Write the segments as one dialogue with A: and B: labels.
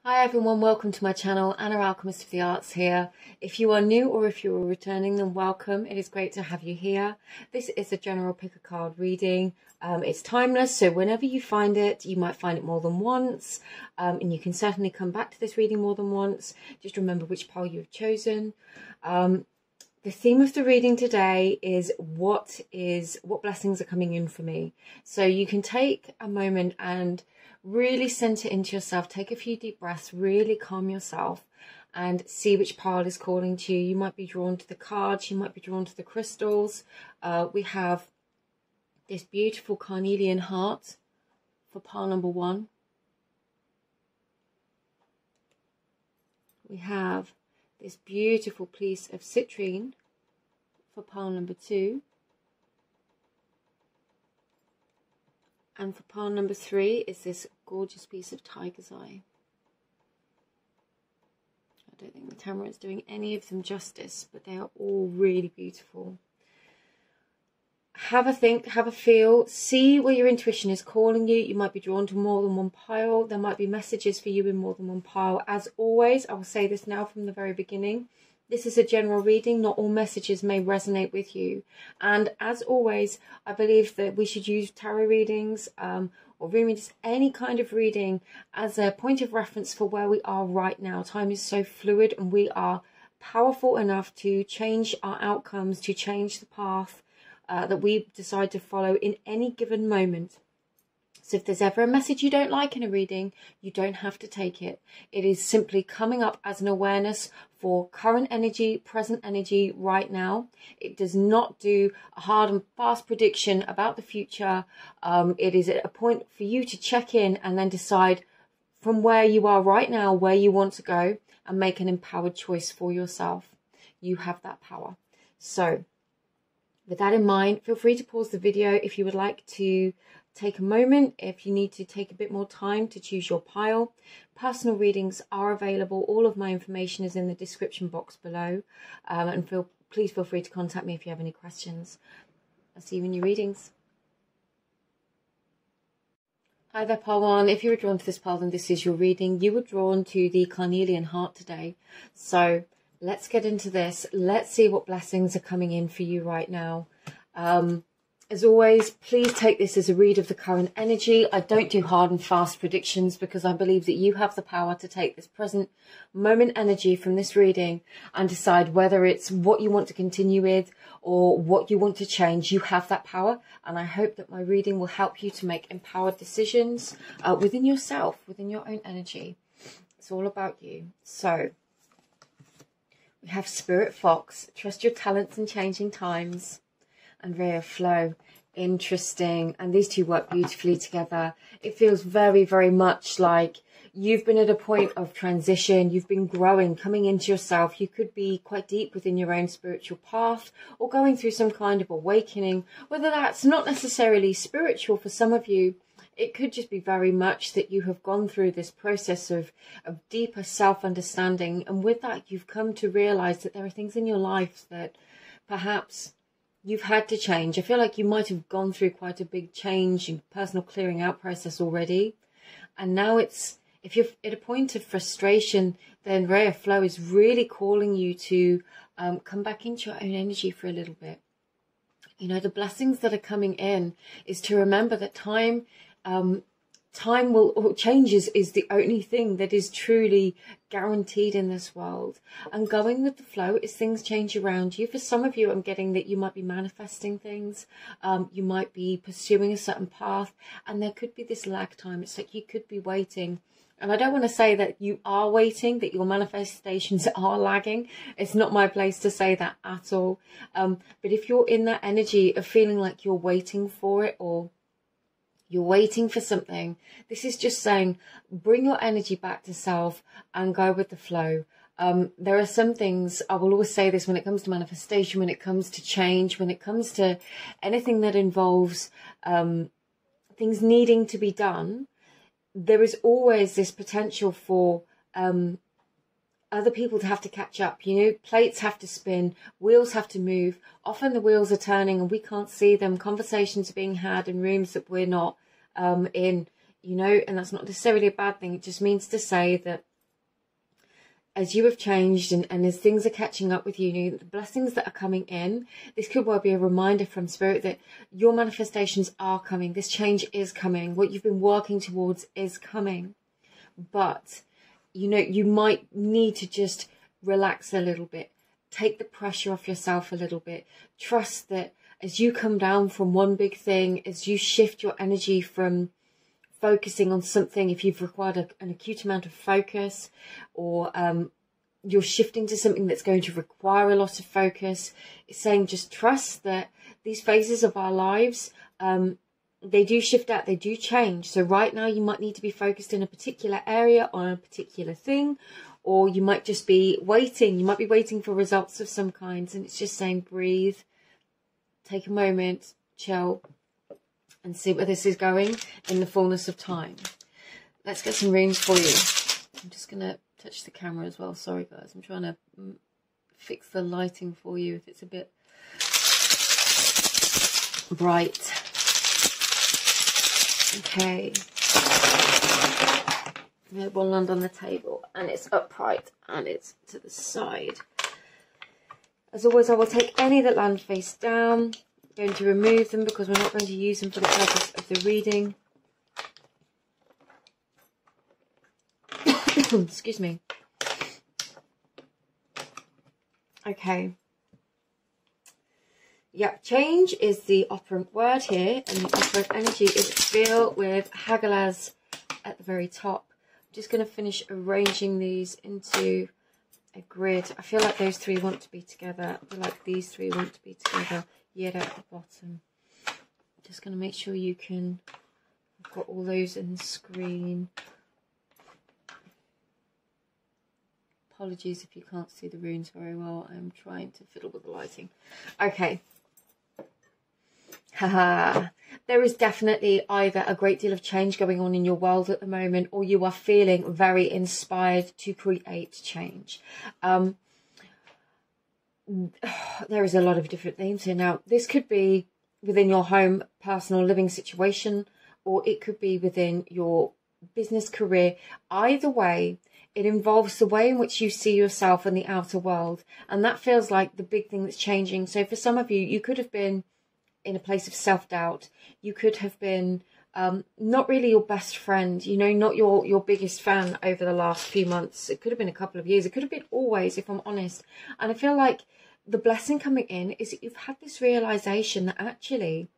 A: Hi everyone, welcome to my channel, Anna Alchemist of the Arts here. If you are new or if you are returning, then welcome. It is great to have you here. This is a general pick a card reading. It's timeless, so whenever you find it, you might find it more than once. And you can certainly come back to this reading more than once. Just remember which pile you have chosen. The theme of the reading today is what blessings are coming in for me. So you can take a moment and really center into yourself, take a few deep breaths, really calm yourself and see which pile is calling to you. You might be drawn to the cards, you might be drawn to the crystals. We have this beautiful carnelian heart for pile number 1. We have this beautiful piece of citrine for pile number 2. And for pile number 3 is this gorgeous piece of tiger's eye. I don't think the camera is doing any of them justice, but they are all really beautiful. Have a think, have a feel, see where your intuition is calling you. You might be drawn to more than one pile. There might be messages for you in more than one pile. As always, I will say this now from the very beginning. This is a general reading. Not all messages may resonate with you. And as always, I believe that we should use tarot readings or readings, any kind of reading, as a point of reference for where we are right now. Time is so fluid and we are powerful enough to change our outcomes, to change the path that we decide to follow in any given moment. So if there's ever a message you don't like in a reading, you don't have to take it. It is simply coming up as an awareness for current energy, present energy right now. It does not do a hard and fast prediction about the future. It is a point for you to check in and then decide from where you are right now, where you want to go, and make an empowered choice for yourself. You have that power. So with that in mind, feel free to pause the video if you would like to take a moment, if you need to take a bit more time to choose your pile. Personal readings are available. All of my information is in the description box below. And please feel free to contact me if you have any questions. I'll see you in your readings. Hi there, pile 1. If you were drawn to this pile, then this is your reading. You were drawn to the carnelian heart today. So let's get into this. Let's see what blessings are coming in for you right now. As always, please take this as a read of the current energy. I don't do hard and fast predictions because I believe that you have the power to take this present moment energy from this reading and decide whether it's what you want to continue with or what you want to change. You have that power, and I hope that my reading will help you to make empowered decisions within yourself, within your own energy. It's all about you. So we have Spirit Fox, trust your talents in changing times. And Ray of Flow, interesting. And these two work beautifully together. It feels very, very much like you've been at a point of transition. You've been growing, coming into yourself. You could be quite deep within your own spiritual path or going through some kind of awakening. Whether that's not necessarily spiritual for some of you, it could just be very much that you have gone through this process of deeper self-understanding. And with that, you've come to realize that there are things in your life that perhaps you've had to change. I feel like you might have gone through quite a big change and personal clearing out process already. And now if you're at a point of frustration, then Ray of Flow is really calling you to come back into your own energy for a little bit. You know, the blessings that are coming in is to remember that changes is the only thing that is truly guaranteed in this world. And going with the flow is things change around you. For some of you, I'm getting that you might be manifesting things. You might be pursuing a certain path, and there could be this lag time. It's like you could be waiting. And I don't want to say that you are waiting, that your manifestations are lagging. It's not my place to say that at all. But if you're in that energy of feeling like you're waiting for it, or you're waiting for something, this is just saying, bring your energy back to self and go with the flow. There are some things, I will always say this when it comes to manifestation, when it comes to change, when it comes to anything that involves things needing to be done, there is always this potential for other people to have to catch up. You know, plates have to spin, wheels have to move. Often the wheels are turning and we can't see them. Conversations are being had in rooms that we're not in, you know, and that's not necessarily a bad thing. It just means to say that as you have changed and as things are catching up with you, you know, the blessings that are coming in, this could well be a reminder from Spirit that your manifestations are coming. This change is coming. What you've been working towards is coming. But, you know, you might need to just relax a little bit. Take the pressure off yourself a little bit. Trust that as you come down from one big thing, as you shift your energy from focusing on something, if you've required an acute amount of focus, or you're shifting to something that's going to require a lot of focus, it's saying just trust that these phases of our lives, they do shift out, they do change. So right now you might need to be focused in a particular area on a particular thing, or you might just be waiting. You might be waiting for results of some kinds, and it's just saying breathe, take a moment, chill, and see where this is going in the fullness of time. Let's get some runes for you. I'm just going to touch the camera as well. Sorry, guys. I'm trying to fix the lighting for you if it's a bit bright. Okay. We have one land on the table, and it's upright, and it's to the side. As always, I will take any that land face down. Going to remove them because we're not going to use them for the purpose of the reading. Excuse me. Okay. Yeah, change is the operant word here, and the operant energy is filled with Hagalaz at the very top. I'm just going to finish arranging these into a grid. I feel like those three want to be together. I feel like these three want to be together. Yet at the bottom. Just going to make sure you can. I've got all those in the screen. Apologies if you can't see the runes very well. I'm trying to fiddle with the lighting. Okay. Haha. There is definitely either a great deal of change going on in your world at the moment, or you are feeling very inspired to create change. There is a lot of different themes here. Now, this could be within your home, personal living situation, or it could be within your business career. Either way, it involves the way in which you see yourself in the outer world. And that feels like the big thing that's changing. So for some of you, you could have been in a place of self-doubt. You could have been not really your best friend, you know, not your biggest fan over the last few months. It could have been a couple of years. It could have been always, if I'm honest. And I feel like the blessing coming in is that you've had this realization that actually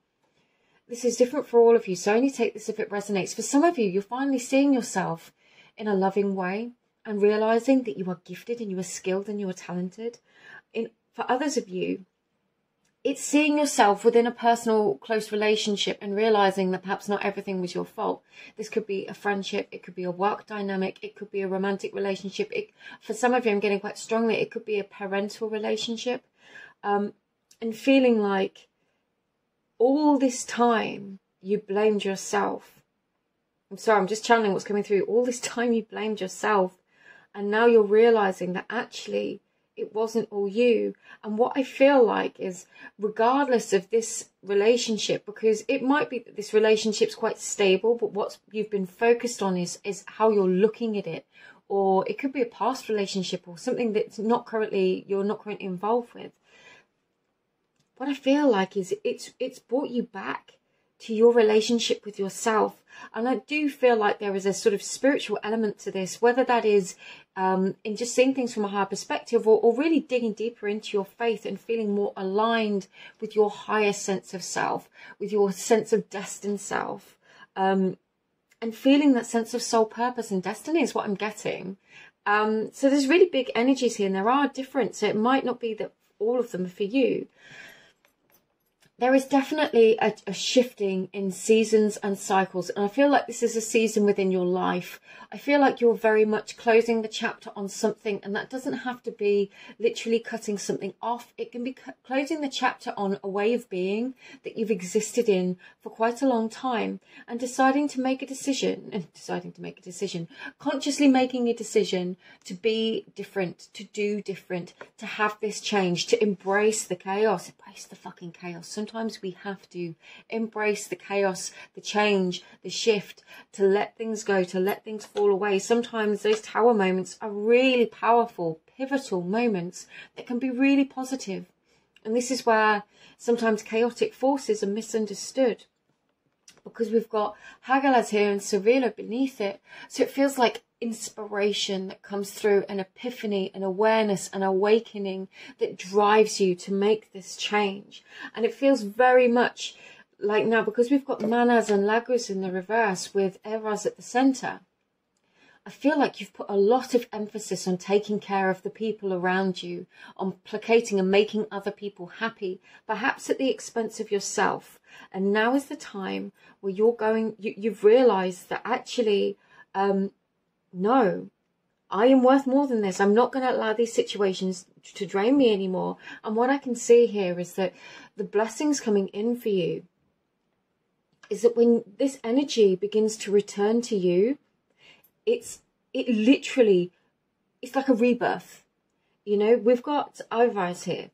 A: this is different for all of you. So only take this if it resonates. For some of you, you're finally seeing yourself in a loving way and realizing that you are gifted and you are skilled and you are talented. For others of you, it's seeing yourself within a personal, close relationship and realizing that perhaps not everything was your fault. This could be a friendship. It could be a work dynamic. It could be a romantic relationship. For some of you, I'm getting quite strongly, it could be a parental relationship. And feeling like all this time you blamed yourself. I'm sorry, I'm just channeling what's coming through. All this time you blamed yourself. And now you're realizing that actually it wasn't all you. And what I feel like is, regardless of this relationship, because it might be that this relationship's quite stable, but what you've been focused on is how you're looking at it. Or it could be a past relationship or something that's you're not currently involved with. What I feel like is it's brought you back to your relationship with yourself. And I do feel like there is a sort of spiritual element to this, whether that is in just seeing things from a higher perspective, or really digging deeper into your faith and feeling more aligned with your higher sense of self, with your sense of destined self, and feeling that sense of soul purpose and destiny is what I'm getting. So there's really big energies here, and there are different, so it might not be that all of them are for you. There is definitely a shifting in seasons and cycles. And I feel like this is a season within your life. I feel like you're very much closing the chapter on something. And that doesn't have to be literally cutting something off. It can be closing the chapter on a way of being that you've existed in for quite a long time. And deciding to make a decision, consciously making a decision to be different, to do different, to have this change, to embrace the chaos. Embrace the fucking chaos. sometimes we have to embrace the chaos, the change, the shift, to let things go, to let things fall away. Sometimes those tower moments are really powerful, pivotal moments that can be really positive. And this is where sometimes chaotic forces are misunderstood, because we've got Hagalaz here and Sevilla beneath it. So it feels like inspiration that comes through, an epiphany, an awareness, an awakening that drives you to make this change. And it feels very much like now, because we've got Manas and Lagos in the reverse with Eras at the center, I feel like you've put a lot of emphasis on taking care of the people around you, on placating and making other people happy, perhaps at the expense of yourself. And now is the time where you've realized that actually, no, I am worth more than this. I'm not going to allow these situations to drain me anymore. And what I can see here is that the blessings coming in for you is that when this energy begins to return to you, it's like a rebirth. You know, we've got Ivar's here,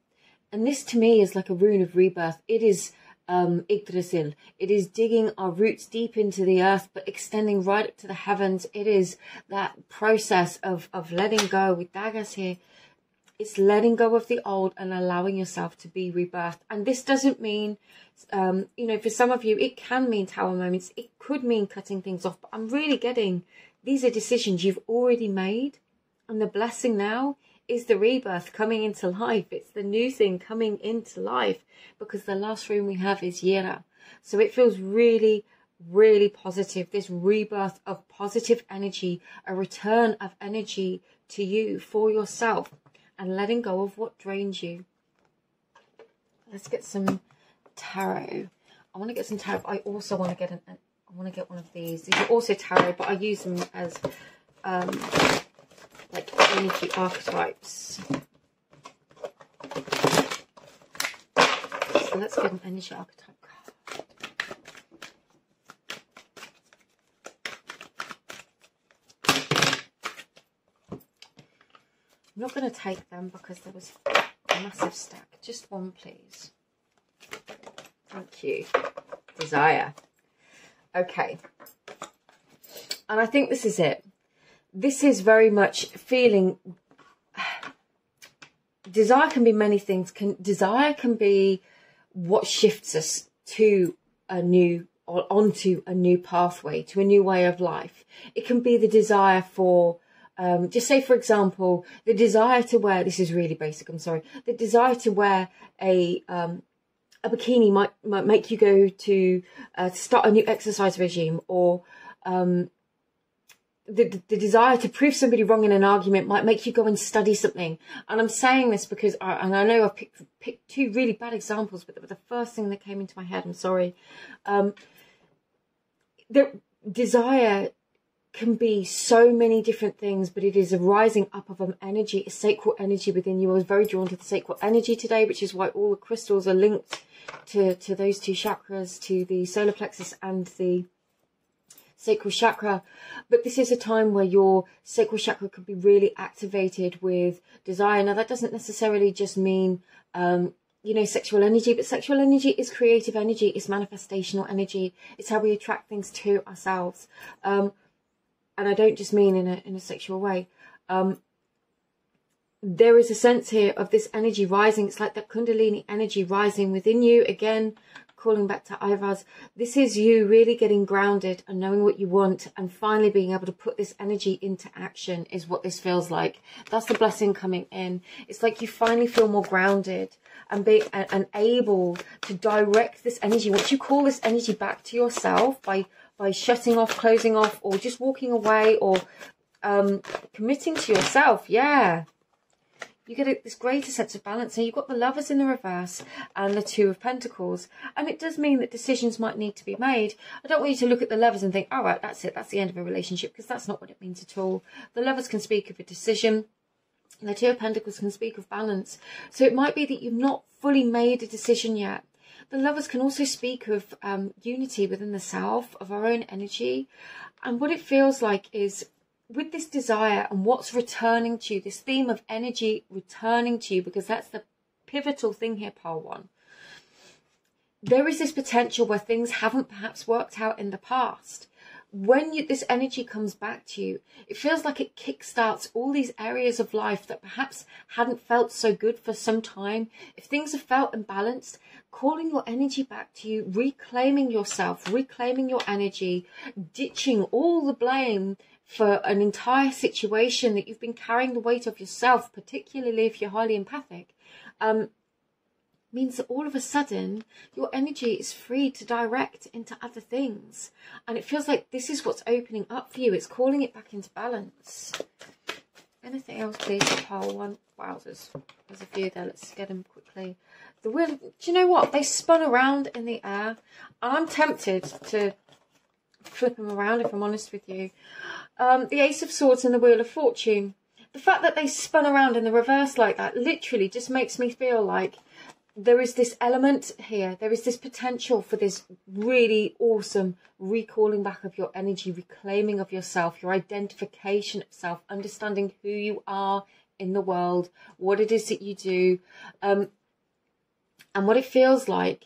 A: and this to me is like a rune of rebirth. It is Yggdrasil. It is digging our roots deep into the earth, but extending right up to the heavens. It is that process of letting go. With daggers here, it's letting go of the old and allowing yourself to be rebirthed. And this doesn't mean, you know, for some of you, it can mean tower moments. It could mean cutting things off. But I'm really getting, these are decisions you've already made. And the blessing now is the rebirth coming into life. It's the new thing coming into life, because the last rune we have is Yera. So it feels really, really positive. This rebirth of positive energy, a return of energy to you for yourself, and letting go of what drains you. Let's get some tarot. I want to get some tarot. I also want to get I want to get one of these. These are also tarot, but I use them as like energy archetypes. So let's get an energy archetype card. I'm not going to take them because there was a massive stack. Just one, please. Thank you. Desire. Okay. And I think this is it. This is very much feeling. Desire can be many things. Desire can be what shifts us to a new, or onto a new pathway, to a new way of life. It can be the desire for, just say for example, the desire to wear, this is really basic, I'm sorry, the desire to wear a bikini might make you go to start a new exercise regime, or the desire to prove somebody wrong in an argument might make you go and study something. And I'm saying this because, and I know I've picked two really bad examples, but they were the first thing that came into my head. I'm sorry. The desire can be so many different things, but it is a rising up of an energy, a sacral energy within you. I was very drawn to the sacral energy today, which is why all the crystals are linked to those two chakras, to the solar plexus and the sacral chakra. But this is a time where your sacral chakra could be really activated with desire. Now that doesn't necessarily just mean you know, sexual energy, but sexual energy is creative energy, it's manifestational energy, it's how we attract things to ourselves. And I don't just mean in a sexual way. There is a sense here of this energy rising. It's like that Kundalini energy rising within you. Again, calling back to Ivar's, this is you really getting grounded and knowing what you want, and finally being able to put this energy into action is what this feels like. That's the blessing coming in. It's like you finally feel more grounded and able to direct this energy. Once you call this energy back to yourself by shutting off, closing off, or just walking away, or committing to yourself, yeah, you get this greater sense of balance. So you've got the Lovers in the reverse and the Two of Pentacles. And it does mean that decisions might need to be made. I don't want you to look at the Lovers and think, all right, that's it, that's the end of a relationship, because that's not what it means at all. The Lovers can speak of a decision. And the Two of Pentacles can speak of balance. So it might be that you've not fully made a decision yet. The Lovers can also speak of unity within the self, of our own energy. And what it feels like is, with this desire and what's returning to you, this theme of energy returning to you, because that's the pivotal thing here, Pile 1. there is this potential where things haven't perhaps worked out in the past. When this energy comes back to you, it feels like it kickstarts all these areas of life that perhaps hadn't felt so good for some time. If things have felt imbalanced, calling your energy back to you, reclaiming yourself, reclaiming your energy, ditching all the blame for an entire situation that you've been carrying the weight of yourself, particularly if you're highly empathic, means that all of a sudden your energy is free to direct into other things. And it feels like this is what's opening up for you. It's calling it back into balance. Anything else, please, for pile one? Wowzers. There's a few there. Let's get them quickly. The wheel, do you know what? They spun around in the air. And I'm tempted to flip them around, if I'm honest with you. The Ace of Swords and the Wheel of Fortune. The fact that they spun around in the reverse like that literally just makes me feel like there is this element here. There is this potential for this really awesome recalling back of your energy, reclaiming of yourself, your identification of self, understanding who you are in the world, what it is that you do, and what it feels like.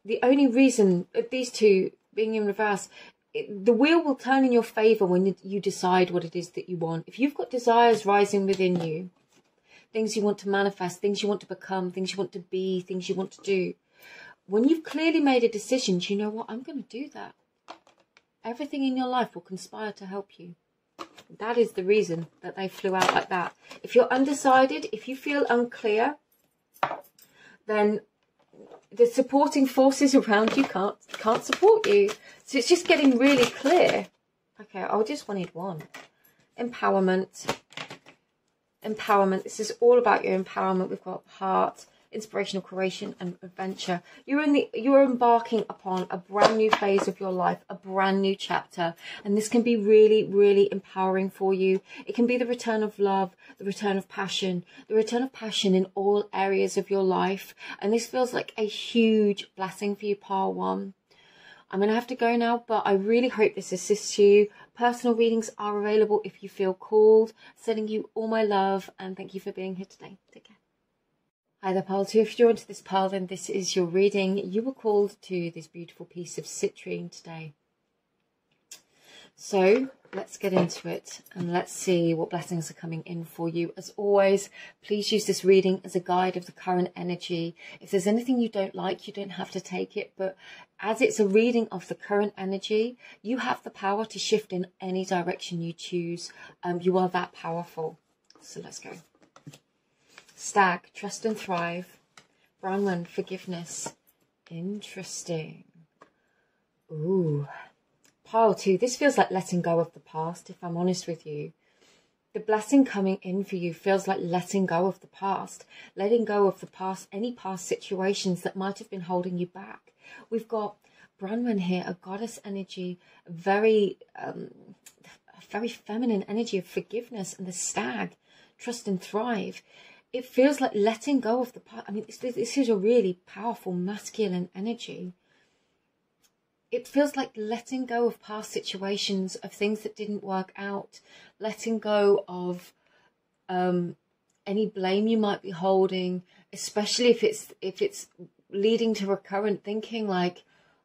A: The only reason these two being in reverse, the wheel will turn in your favour when you decide what it is that you want. If you've got desires rising within you, things you want to manifest, things you want to become, things you want to be, things you want to do. When you've clearly made a decision, you know what, I'm going to do that. Everything in your life will conspire to help you. That is the reason that they flew out like that. If you're undecided, if you feel unclear, then the supporting forces around you can't support you. So it's just getting really clear. Okay, I just wanted one. Empowerment. Empowerment. This is all about your empowerment. We've got heart, inspirational creation, and adventure. You're embarking upon a brand new phase of your life, a brand new chapter, and this can be really, really empowering for you. It can be the return of love, the return of passion in all areas of your life, and this feels like a huge blessing for you, pile one. I'm going to have to go now, but I really hope this assists you. Personal readings are available if you feel called. Sending you all my love, and thank you for being here today. Take care. Hi there, pile 2. If you're into this pile, then this is your reading. You were called to this beautiful piece of citrine today. So let's get into it and let's see what blessings are coming in for you. As always, please use this reading as a guide of the current energy. If there's anything you don't like, you don't have to take it, but as it's a reading of the current energy, you have the power to shift in any direction you choose. You are that powerful. So let's go. Stag, trust and thrive. Brown one, forgiveness. Interesting. Ooh. Pile 2, this feels like letting go of the past, if I'm honest with you. The blessing coming in for you feels like letting go of the past. Letting go of the past, any past situations that might have been holding you back. We've got Branwen here, a goddess energy, a very feminine energy of forgiveness, and the stag, trust and thrive. It feels like letting go of the past. I mean, this is a really powerful masculine energy. It feels like letting go of past situations, of things that didn't work out, letting go of any blame you might be holding, especially if it's leading to recurrent thinking like,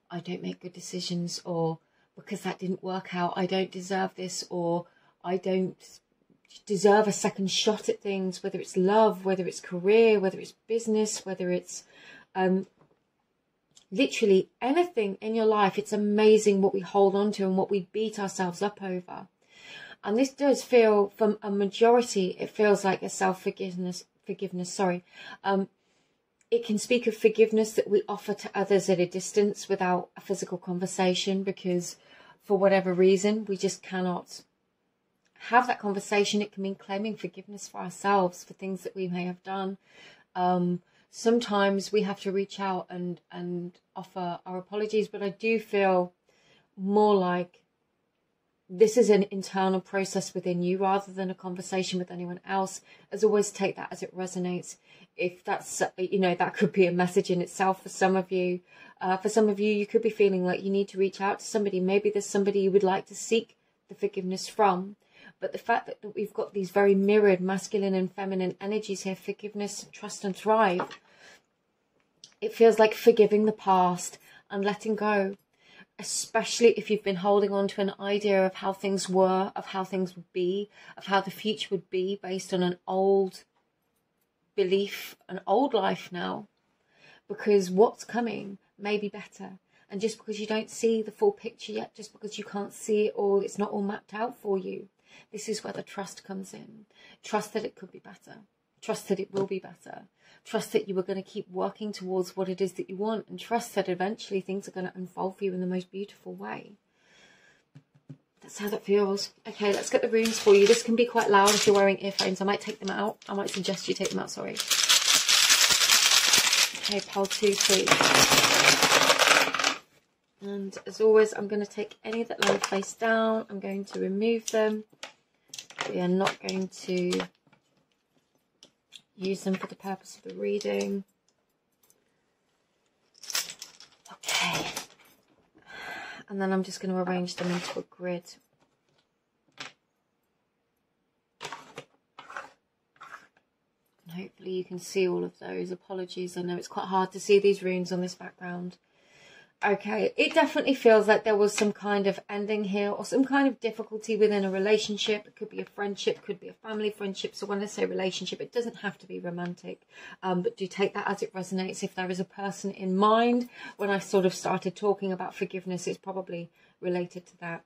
A: I don't make good decisions, or because that didn't work out, I don't deserve this, or I don't deserve a second shot at things, whether it's love, whether it's career, whether it's business, whether it's literally anything in your life. It's amazing what we hold on to and what we beat ourselves up over. And this does feel, from a majority, it feels like a forgiveness. It can speak of forgiveness that we offer to others at a distance without a physical conversation, because for whatever reason, we just cannot have that conversation. It can mean claiming forgiveness for ourselves for things that we may have done. Sometimes we have to reach out and offer our apologies, but I do feel more like this is an internal process within you rather than a conversation with anyone else. As always, take that as it resonates. If that's, that could be a message in itself for some of you. For some of you, you could be feeling like you need to reach out to somebody. Maybe there's somebody you would like to seek the forgiveness from. But the fact that we've got these very mirrored masculine and feminine energies here, forgiveness, trust and thrive, It feels like forgiving the past and letting go, especially if you've been holding on to an idea of how things were, of how things would be, of how the future would be based on an old belief, an old life now, because what's coming may be better. And just because you don't see the full picture yet, just because you can't see it all, it's not all mapped out for you. This is where the trust comes in. Trust that it could be better. Trust that it will be better. Trust that you are going to keep working towards what it is that you want, and trust that eventually things are going to unfold for you in the most beautiful way. That's how that feels. Okay, let's get the runes for you. This can be quite loud if you're wearing earphones. I might take them out. I might suggest you take them out, sorry. Okay, pile 2, please. And as always, I'm going to take any that lie face down. I'm going to remove them. We are not going to use them for the purpose of the reading. Okay. And then I'm just going to arrange them into a grid. And hopefully you can see all of those. Apologies, I know it's quite hard to see these runes on this background. Okay, it definitely feels like there was some kind of ending here, or some kind of difficulty within a relationship. It could be a friendship, could be a family friendship. So when I say relationship, it doesn't have to be romantic, but do take that as it resonates. If there is a person in mind, when I sort of started talking about forgiveness, it's probably related to that.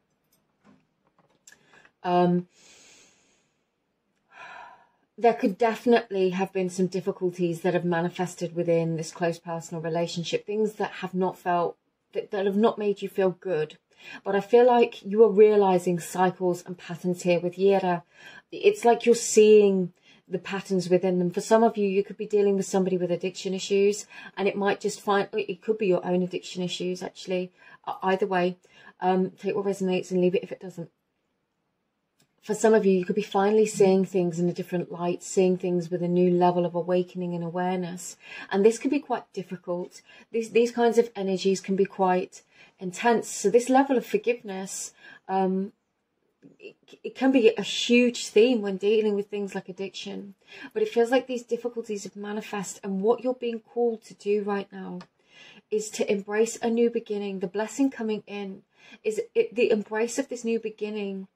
A: There could definitely have been some difficulties that have manifested within this close personal relationship, things that have not felt, that have not made you feel good. But I feel like you are realizing cycles and patterns here with Yera. It's like you're seeing the patterns within them. For some of you, you could be dealing with somebody with addiction issues, and it might just it could be your own addiction issues, actually. Either way, take what resonates and leave it if it doesn't. For some of you, you could be finally seeing things in a different light, seeing things with a new level of awakening and awareness. And this can be quite difficult. These kinds of energies can be quite intense. So this level of forgiveness, it can be a huge theme when dealing with things like addiction. But it feels like these difficulties have manifest, and what you're being called to do right now is to embrace a new beginning. The blessing coming in is the embrace of this new beginning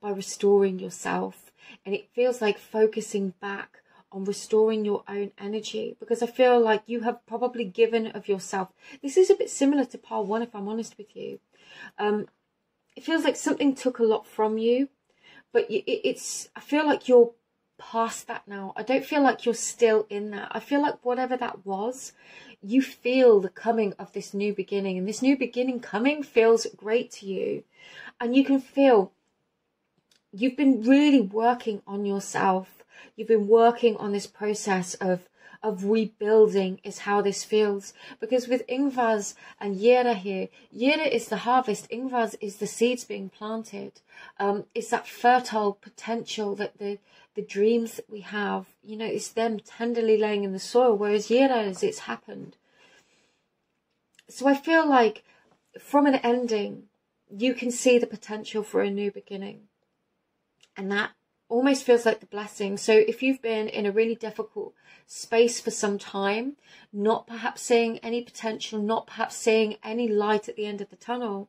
A: by restoring yourself. And it feels like focusing back on restoring your own energy, because I feel like you have probably given of yourself. This is a bit similar to pile 1, if I'm honest with you. It feels like something took a lot from you, but I feel like you're past that now. I don't feel like you're still in that. I feel like whatever that was, you feel the coming of this new beginning, and this new beginning coming feels great to you. And you can feel you've been really working on yourself. You've been working on this process of rebuilding, is how this feels. Because with Ingvaz and Yera here, Yera is the harvest, Ingvaz is the seeds being planted. It's that fertile potential, that the dreams that we have, you know, it's them tenderly laying in the soil, whereas Yera is it's happened. So I feel like from an ending, you can see the potential for a new beginning. And that almost feels like the blessing. So if you've been in a really difficult space for some time, not perhaps seeing any potential, not perhaps seeing any light at the end of the tunnel,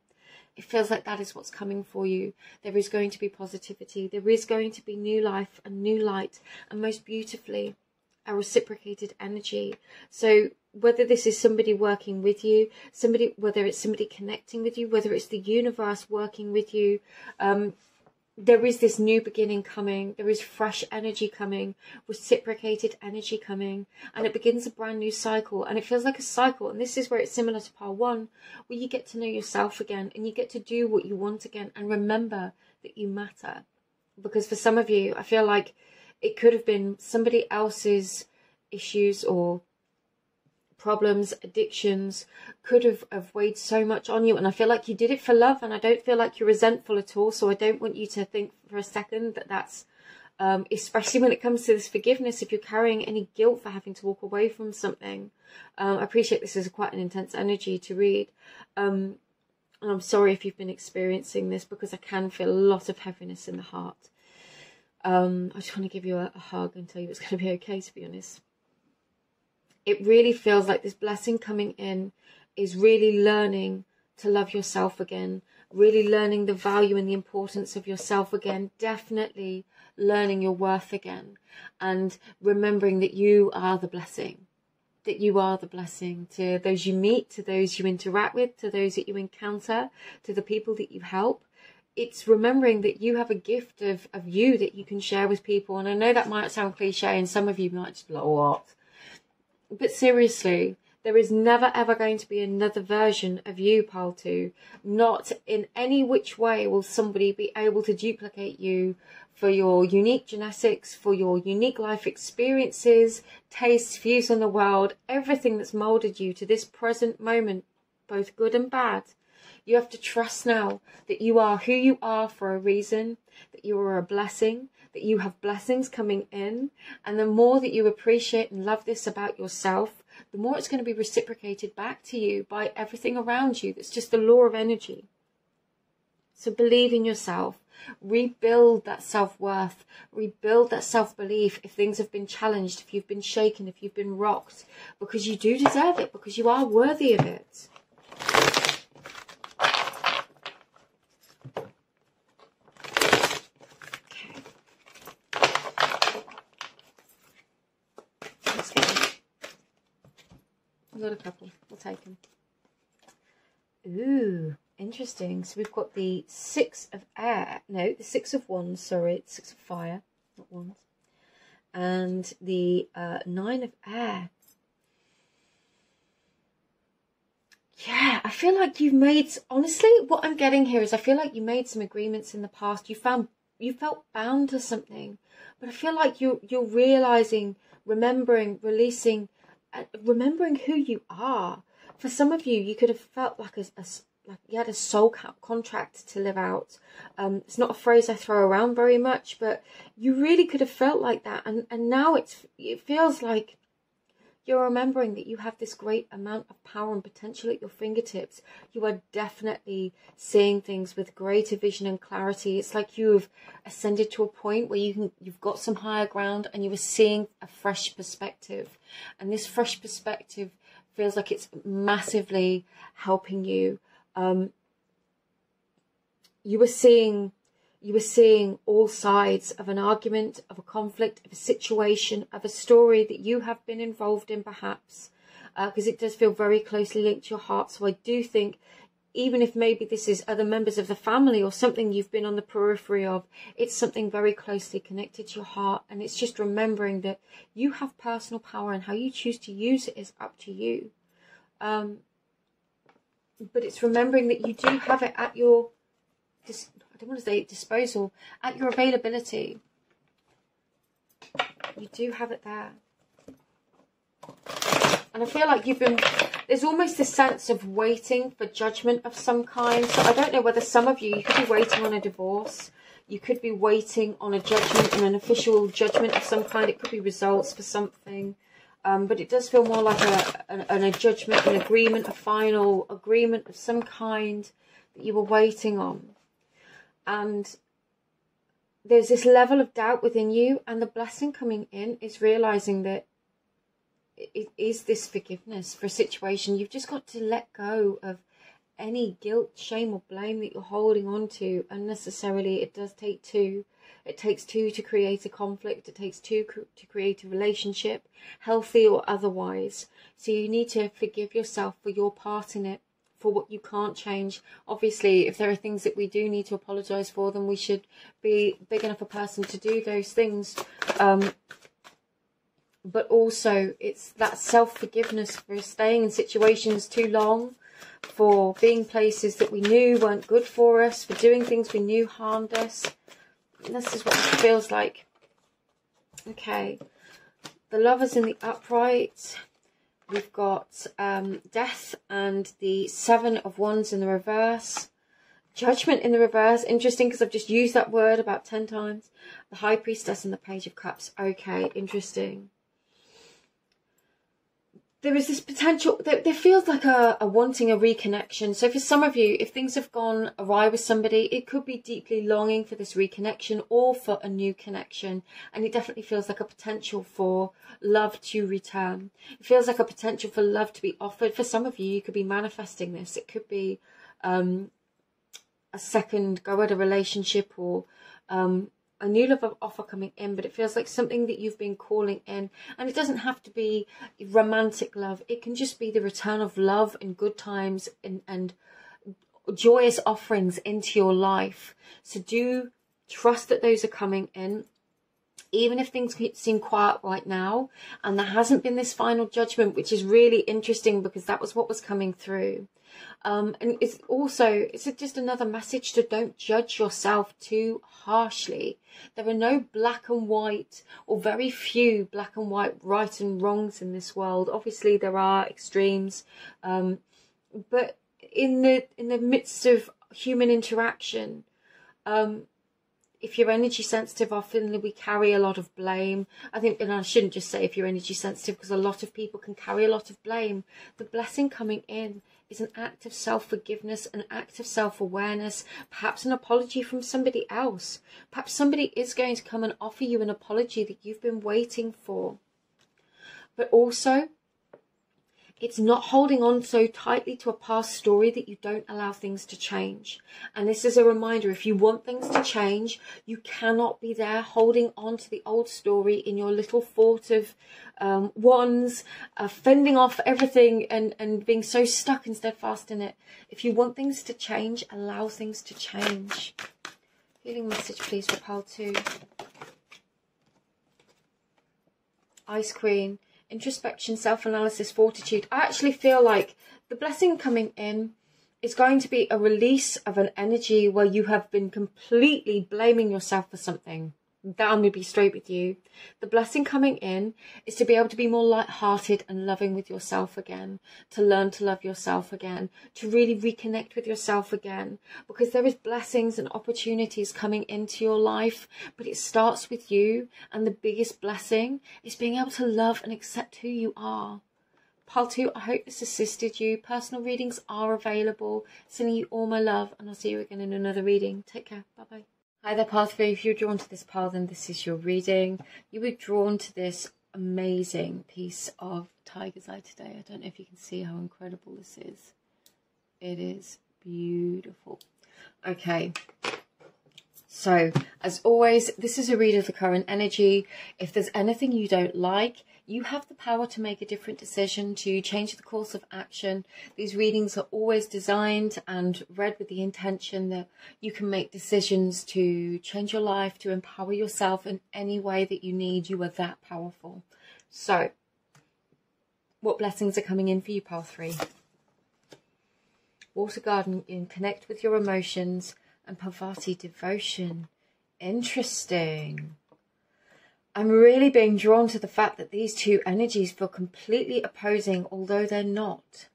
A: it feels like that is what's coming for you. There is going to be positivity. There is going to be new life and new light. And most beautifully, a reciprocated energy. So whether this is somebody working with you, whether it's somebody connecting with you, whether it's the universe working with you, there is this new beginning coming. There is fresh energy coming, reciprocated energy coming, and it begins a brand new cycle. And it feels like a cycle. And this is where it's similar to pile 1, where you get to know yourself again, and you get to do what you want again, and remember that you matter. Because for some of you, I feel like it could have been somebody else's issues or problems, addictions, could have weighed so much on you, and I feel like you did it for love, and I don't feel like you're resentful at all. So I don't want you to think for a second that that's especially when it comes to this forgiveness, if you're carrying any guilt for having to walk away from something. I appreciate this is quite an intense energy to read, and I'm sorry if you've been experiencing this, because I can feel a lot of heaviness in the heart. I just want to give you a hug and tell you it's going to be okay, to be honest. it really feels like this blessing coming in is really learning to love yourself again, really learning the value and the importance of yourself again, definitely learning your worth again, and remembering that you are the blessing, that you are the blessing to those you meet, to those you interact with, to those that you encounter, to the people that you help. It's remembering that you have a gift of you that you can share with people. And I know that might sound cliche, and some of you might just be like, what? But seriously, there is never ever going to be another version of you, Pile 2. Not in any which way will somebody be able to duplicate you for your unique genetics, for your unique life experiences, tastes, views on the world, everything that's molded you to this present moment, both good and bad. You have to trust now that you are who you are for a reason, that you are a blessing, that you have blessings coming in. And the more that you appreciate and love this about yourself, the more it's going to be reciprocated back to you by everything around you. That's just the law of energy. So believe in yourself. Rebuild that self-worth. Rebuild that self-belief if things have been challenged, if you've been shaken, if you've been rocked. Because you do deserve it, because you are worthy of it. I've got a couple. We'll take them. Ooh, interesting. So we've got the 6 of air. No, the 6 of wands. Sorry, it's 6 of fire, not wands. And the 9 of air. Yeah, I feel like you've made... Honestly, what I'm getting here is I feel like you made some agreements in the past. You felt bound to something. But I feel like you're realising, remembering, releasing... remembering who you are. For some of you, you could have felt like like you had a soul contract to live out. It's not a phrase I throw around very much, but you really could have felt like that. And now it feels like you're remembering that you have this great amount of power and potential at your fingertips. You are definitely seeing things with greater vision and clarity. It's like you've ascended to a point where you've got some higher ground and you are seeing a fresh perspective. And this fresh perspective feels like it's massively helping you. You were seeing all sides of an argument, of a conflict, of a situation, of a story that you have been involved in perhaps, because it does feel very closely linked to your heart. So I do think, even if maybe this is other members of the family or something you've been on the periphery of, it's something very closely connected to your heart. And it's just remembering that you have personal power, and how you choose to use it is up to you. But it's remembering that you do have it at your... I don't want to say disposal, at your availability. You do have it there. And I feel like there's almost this sense of waiting for judgment of some kind. So I don't know whether some of you could be waiting on a divorce. You could be waiting on a judgment, and an official judgment of some kind. It could be results for something. But it does feel more like a judgment, an agreement, a final agreement of some kind that you were waiting on. And there's this level of doubt within you, and the blessing coming in is realizing that it is this forgiveness for a situation. You've just got to let go of any guilt, shame or blame that you're holding on to unnecessarily. It does take two. It takes two to create a conflict. It takes two to create a relationship, healthy or otherwise. So you need to forgive yourself for your part in it, for what you can't change. Obviously, if there are things that we do need to apologise for, then we should be big enough a person to do those things. But also, it's that self-forgiveness for staying in situations too long, for being places that we knew weren't good for us, for doing things we knew harmed us. And this is what it feels like. Okay, the Lovers in the upright. We've got Death and the 7 of Wands in the reverse. Judgment in the reverse. Interesting, because I've just used that word about 10 times. The High Priestess and the Page of Cups. Okay, interesting. there is this potential, there feels like a wanting a reconnection. So for some of you, if things have gone awry with somebody, it could be deeply longing for this reconnection or for a new connection. And it definitely feels like a potential for love to return. It feels like a potential for love to be offered. For some of you, you could be manifesting this. It could be a second go at a relationship, or a new love offer coming in, but it feels like something that you've been calling in. And it doesn't have to be romantic love. It can just be the return of love and good times and joyous offerings into your life. So do trust that those are coming in. Even if things seem quiet right now, and there hasn't been this final judgment, which is really interesting because that was what was coming through. And it's also, it's just another message to don't judge yourself too harshly. There are no black and white, or very few black and white right and wrongs in this world. Obviously there are extremes, but in the midst of human interaction, if you're energy sensitive, often we carry a lot of blame. I think, and I shouldn't just say if you're energy sensitive, because a lot of people can carry a lot of blame. The blessing coming in is an act of self-forgiveness, an act of self-awareness, perhaps an apology from somebody else. Perhaps somebody is going to come and offer you an apology that you've been waiting for. But also, it's not holding on so tightly to a past story that you don't allow things to change. And this is a reminder, if you want things to change, you cannot be there holding on to the old story in your little fort of wands, fending off everything and being so stuck and steadfast in it. If you want things to change, allow things to change. Healing message, please, for pile 2. Ice Queen. Introspection, self-analysis, fortitude. I actually feel like the blessing coming in is going to be a release of an energy where you have been completely blaming yourself for something. That I'm going to be straight with you. The blessing coming in is to be able to be more light-hearted and loving with yourself again, to learn to love yourself again, to really reconnect with yourself again, because there is blessings and opportunities coming into your life, but it starts with you. And the biggest blessing is being able to love and accept who you are. Pile 2, I hope this assisted you. Personal readings are available. Sending you all my love, and I'll see you again in another reading. Take care. Bye-bye. Hi there, pile 3. If you're drawn to this pile, then this is your reading. You were drawn to this amazing piece of tiger's eye today. I don't know if you can see how incredible this is. It is beautiful. Okay. So, as always, this is a read of the current energy. If there's anything you don't like, you have the power to make a different decision, to change the course of action. These readings are always designed and read with the intention that you can make decisions to change your life, to empower yourself in any way that you need. You are that powerful. So, what blessings are coming in for you, pile 3? Water Garden, in connect with your emotions, and Parvati, devotion. Interesting. I'm really being drawn to the fact that these two energies feel completely opposing, although they're not.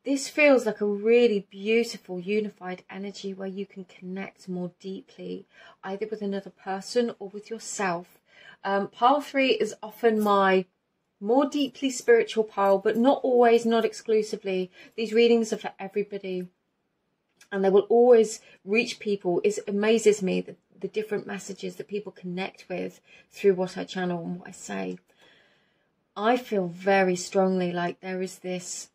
A: This feels like a really beautiful, unified energy where you can connect more deeply, either with another person or with yourself. Pile 3 is often my more deeply spiritual pile, but not always, not exclusively. These readings are for everybody, and they will always reach people. It amazes me that the different messages that people connect with through what I channel and what I say. I feel very strongly like there is this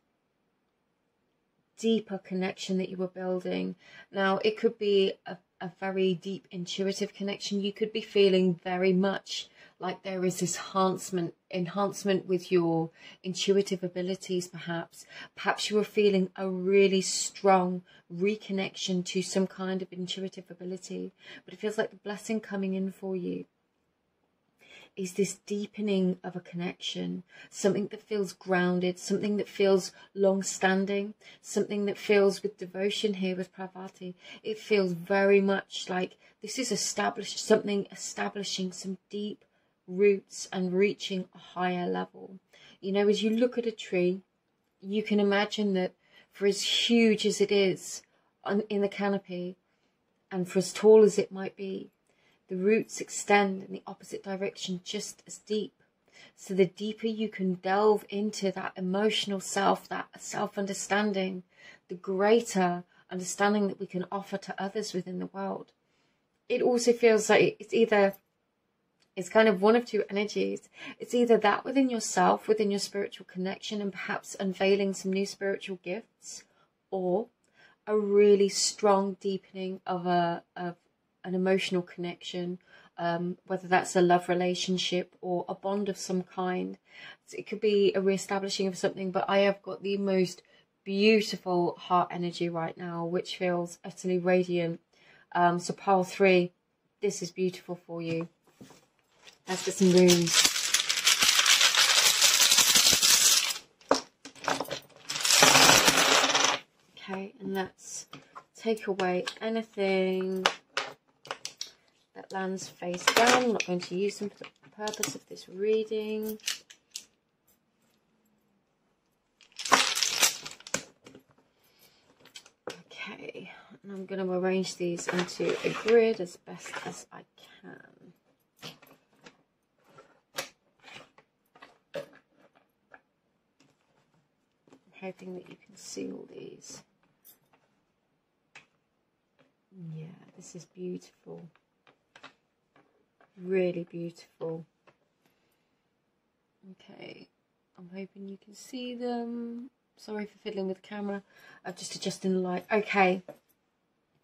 A: deeper connection that you are building. Now, it could be a very deep intuitive connection. You could be feeling very much like there is this enhancement with your intuitive abilities, perhaps. Perhaps you are feeling a really strong reconnection to some kind of intuitive ability. But it feels like the blessing coming in for you is this deepening of a connection, something that feels grounded, something that feels long-standing, something that feels, with devotion here with Parvati, it feels very much like this is establishing some deep roots and reaching a higher level. You know, as you look at a tree, you can imagine that for as huge as it is in the canopy, and for as tall as it might be, the roots extend in the opposite direction just as deep. So the deeper you can delve into that emotional self, that self-understanding, the greater understanding that we can offer to others within the world. It also feels like it's kind of one of two energies. It's either that within yourself, within your spiritual connection, and perhaps unveiling some new spiritual gifts, or a really strong deepening of an emotional connection, whether that's a love relationship or a bond of some kind. So it could be a reestablishing of something, but I have got the most beautiful heart energy right now, which feels utterly radiant. So pile 3, this is beautiful for you. Let's get some runes. Okay, and let's take away anything that lands face down. I'm not going to use them for the purpose of this reading. Okay, and I'm going to arrange these into a grid as best as I can. Hoping that you can see all these. Yeah, this is beautiful. Really beautiful. Okay, I'm hoping you can see them. Sorry for fiddling with the camera. I'm just adjusting the light. Okay.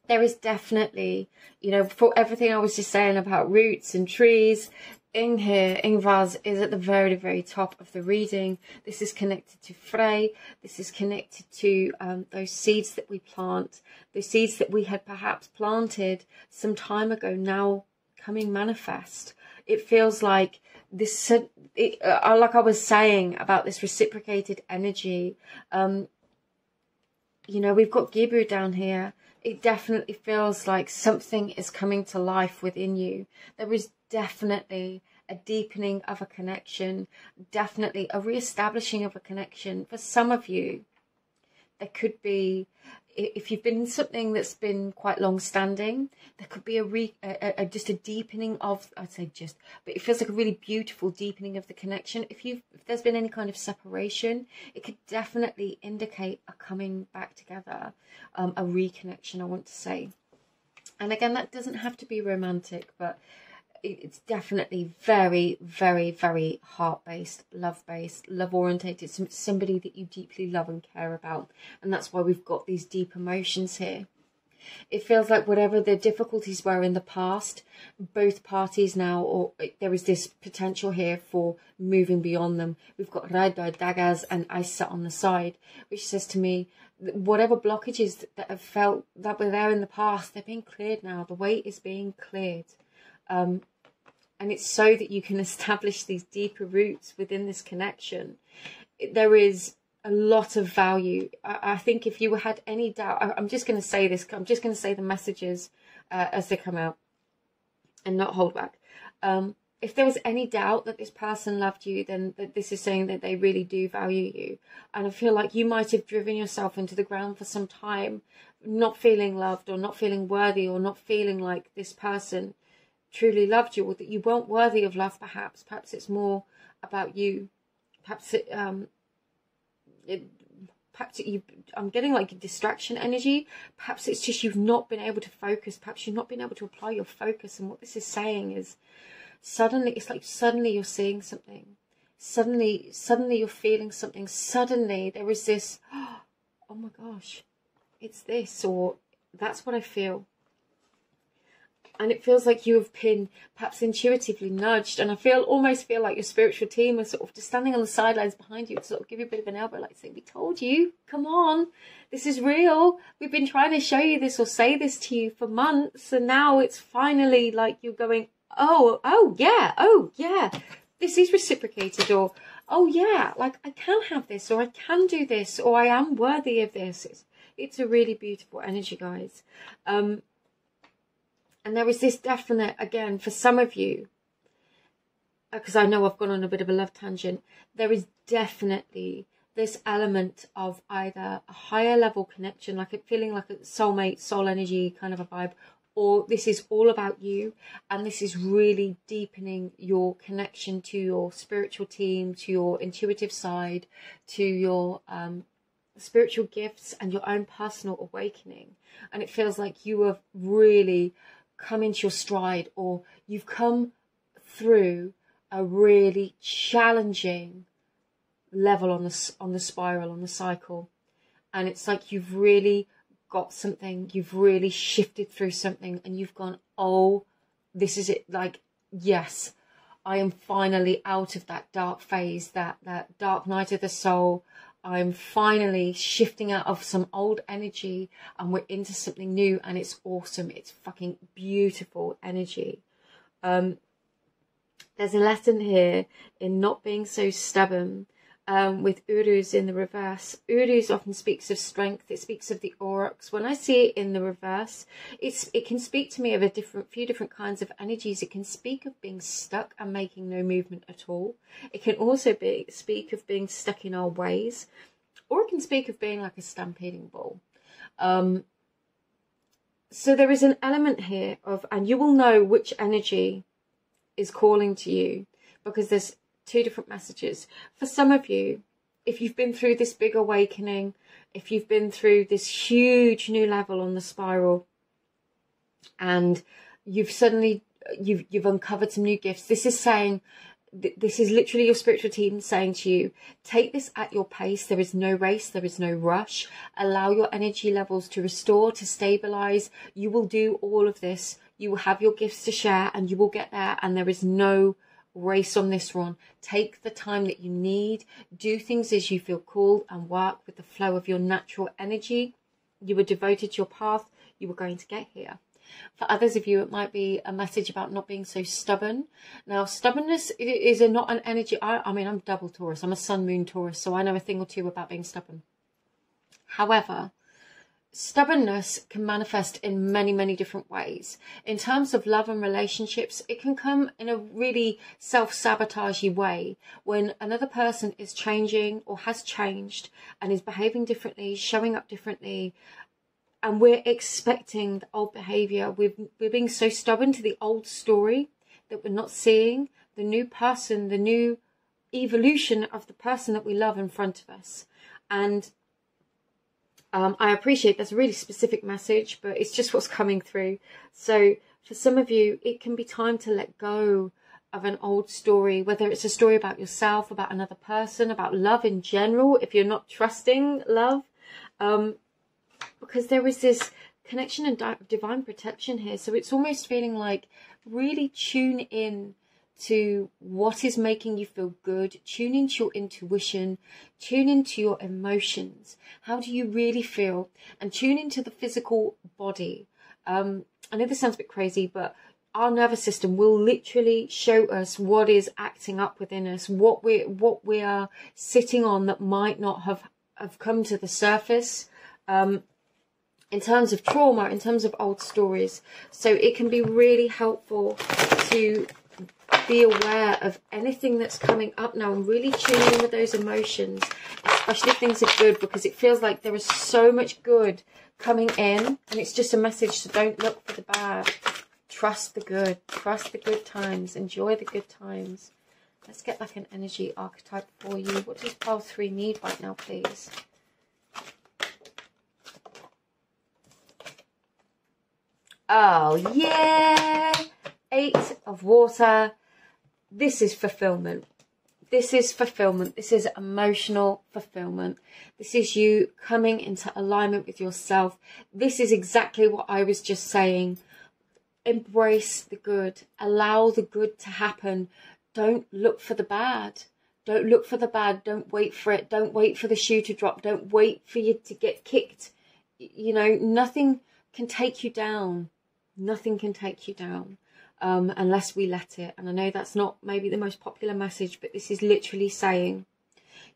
A: There is definitely, you know, for everything I was just saying about roots and trees, Ingvar is at the very, very top of the reading. This is connected to Frey. This is connected to those seeds that we plant, the seeds that we had perhaps planted some time ago, now coming manifest. It feels like this, like I was saying about this reciprocated energy. You know, we've got Gibu down here. It definitely feels like something is coming to life within you. There is definitely a deepening of a connection, definitely a re-establishing of a connection. For some of you, there could be, if you've been in something that's been quite long-standing, there could be just a deepening of, I'd say just, but it feels like a really beautiful deepening of the connection. If there's been any kind of separation, it could definitely indicate a coming back together, a reconnection, I want to say. And again, that doesn't have to be romantic, but it's definitely very, very, very heart-based, love-based, love-orientated, somebody that you deeply love and care about. And that's why we've got these deep emotions here. It feels like whatever the difficulties were in the past, both parties now, or there is this potential here for moving beyond them. We've got Raidoi Daggers and Aisa on the side, which says to me, whatever blockages that have felt that were there in the past, they're being cleared now. The weight is being cleared. And it's so that you can establish these deeper roots within this connection. There is a lot of value. I think if you had any doubt, I'm just going to say this, I'm just going to say the messages as they come out and not hold back. If there was any doubt that this person loved you, then this is saying that they really do value you. And I feel like you might have driven yourself into the ground for some time, not feeling loved or not feeling worthy or not feeling like this person truly loved you, or that you weren't worthy of love. Perhaps it's more about you. Perhaps I'm getting like a distraction energy. Perhaps it's just you've not been able to focus. Perhaps you've not been able to apply your focus. And what this is saying is, suddenly it's like suddenly you're seeing something. Suddenly you're feeling something. Suddenly there is this, oh my gosh, it's this, or that's what I feel. And it feels like you have been perhaps intuitively nudged. And I almost feel like your spiritual team is sort of just standing on the sidelines behind you to sort of give you a bit of an elbow, like saying, we told you, come on, this is real. We've been trying to show you this or say this to you for months. And now it's finally like you're going, oh yeah, this is reciprocated. Or, oh yeah, like I can have this, or I can do this, or I am worthy of this. It's a really beautiful energy, guys. And there is this definite, again, for some of you, because I know I've gone on a bit of a love tangent, there is definitely this element of either a higher level connection, like it feeling like a soulmate, soul energy kind of a vibe, or this is all about you, and this is really deepening your connection to your spiritual team, to your intuitive side, to your spiritual gifts and your own personal awakening. And it feels like you have really come into your stride, or you've come through a really challenging level on the spiral, on the cycle, and it's like you've really got something, you've really shifted through something, and you've gone, oh, this is it. Like, yes, I am finally out of that dark phase, that dark night of the soul. I'm finally shifting out of some old energy, and we're into something new, and it's awesome. It's fucking beautiful energy. There's a lesson here in not being so stubborn. With Urus in the reverse. Urus often speaks of strength. It speaks of the aurochs. When I see it in the reverse, it can speak to me of few different kinds of energies. It can speak of being stuck and making no movement at all. It can also speak of being stuck in our ways, or it can speak of being like a stampeding bull. So there is an element here of, and you will know which energy is calling to you, because there's two different messages. For some of you, if you've been through this big awakening, if you've been through this huge new level on the spiral, and you've suddenly you've uncovered some new gifts, this is saying, this is literally your spiritual team saying to you, take this at your pace. There is no race, there is no rush. Allow your energy levels to restore, to stabilize. You will do all of this. You will have your gifts to share, and you will get there, and there is no race on this one. Take the time that you need, do things as you feel called, and work with the flow of your natural energy. You were devoted to your path, you were going to get here. For others of you, it might be a message about not being so stubborn. Now, stubbornness is not an energy. I mean, I'm double Taurus, I'm a sun moon Taurus, so I know a thing or two about being stubborn. However, stubbornness can manifest in many, many different ways. In terms of love and relationships, it can come in a really self-sabotagey way when another person is changing or has changed and is behaving differently, showing up differently, and we're expecting the old behaviour. We're being so stubborn to the old story that we're not seeing the new person, the new evolution of the person that we love in front of us. And I appreciate that's a really specific message, but it's just what's coming through. So for some of you, it can be time to let go of an old story, whether it's a story about yourself, about another person, about love in general, if you're not trusting love, because there is this connection and divine protection here. So it's almost feeling like really tune in to what is making you feel good, tune into your intuition, tune into your emotions. How do you really feel? And tune into the physical body. I know this sounds a bit crazy, but our nervous system will literally show us what is acting up within us, what we are sitting on that might not have come to the surface, in terms of trauma, in terms of old stories. So it can be really helpful to be aware of anything that's coming up now and really tune in with those emotions, especially if things are good, because it feels like there is so much good coming in, and it's just a message. So don't look for the bad. Trust the good. Trust the good times. Enjoy the good times. Let's get like an energy archetype for you. What does pile 3 need right now, please? Oh, yeah. 8 of water. This is fulfillment. This is fulfillment. This is emotional fulfillment. This is you coming into alignment with yourself. This is exactly what I was just saying. Embrace the good. Allow the good to happen. Don't look for the bad. Don't look for the bad. Don't wait for it. Don't wait for the shoe to drop. Don't wait for you to get kicked. You know, nothing can take you down. Nothing can take you down. Unless we let it. And I know that's not maybe the most popular message, but this is literally saying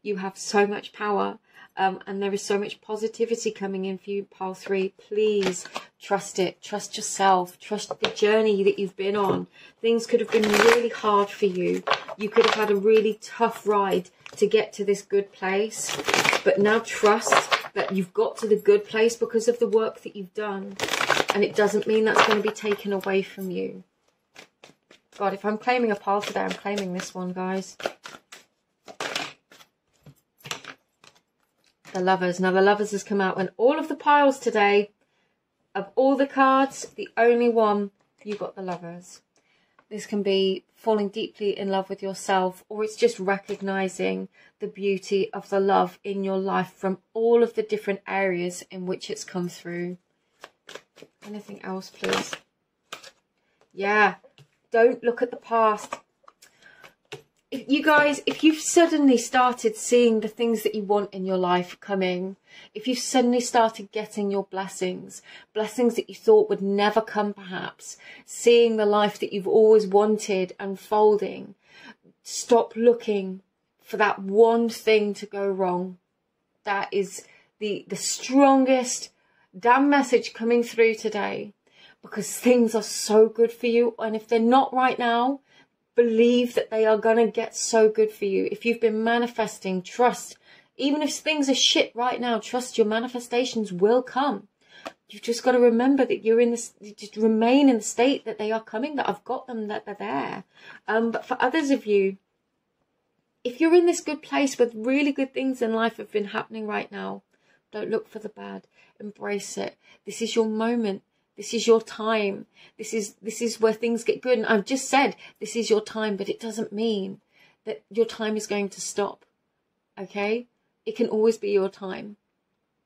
A: you have so much power, and there is so much positivity coming in for you, pile 3. Please trust it. Trust yourself. Trust the journey that you've been on. Things could have been really hard for you. You could have had a really tough ride to get to this good place, but now trust that you've got to the good place because of the work that you've done. And it doesn't mean that's going to be taken away from you. God, if I'm claiming a pile today, I'm claiming this one, guys. The Lovers. Now, the Lovers has come out. And all of the piles today, of all the cards, the only one, you got the Lovers. This can be falling deeply in love with yourself, or it's just recognizing the beauty of the love in your life from all of the different areas in which it's come through. Anything else, please? Yeah, don't look at the past. If you guys, if you've suddenly started seeing the things that you want in your life coming, if you've suddenly started getting your blessings that you thought would never come perhaps, seeing the life that you've always wanted unfolding, stop looking for that one thing to go wrong. That is the strongest damn message coming through today, because things are so good for you. And if they're not right now, believe that they are going to get so good for you. If you've been manifesting, trust. Even if things are shit right now, trust your manifestations will come. You've just got to remember that you're in this, you just remain in the state that they are coming, that I've got them, that they're there. But for others of you, if you're in this good place where really good things in life have been happening right now, don't look for the bad. Embrace it. This is your moment. This is your time. This is where things get good. And I've just said this is your time, but it doesn't mean that your time is going to stop. Okay? It can always be your time.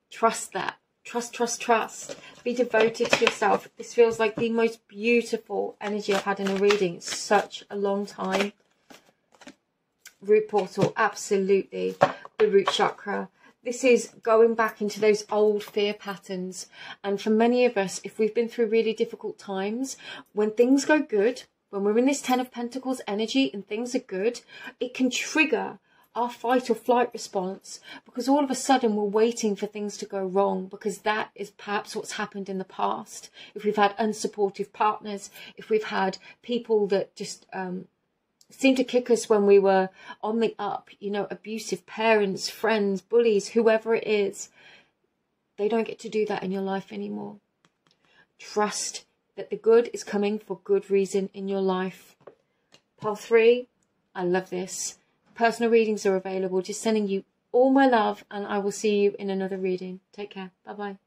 A: Trust that. Trust, trust, trust. Be devoted to yourself. This feels like the most beautiful energy I've had in a reading in such a long time. Root portal, absolutely. The root chakra. This is going back into those old fear patterns. And for many of us, if we've been through really difficult times, when things go good, when we're in this 10 of Pentacles energy and things are good, it can trigger our fight or flight response, because all of a sudden we're waiting for things to go wrong, because that is perhaps what's happened in the past. If we've had unsupportive partners, if we've had people that just seemed to kick us when we were on the up, you know, abusive parents, friends, bullies, whoever it is, they don't get to do that in your life anymore. Trust that the good is coming for good reason in your life. Pile 3, I love this. Personal readings are available. Just sending you all my love, and I will see you in another reading. Take care. Bye-bye.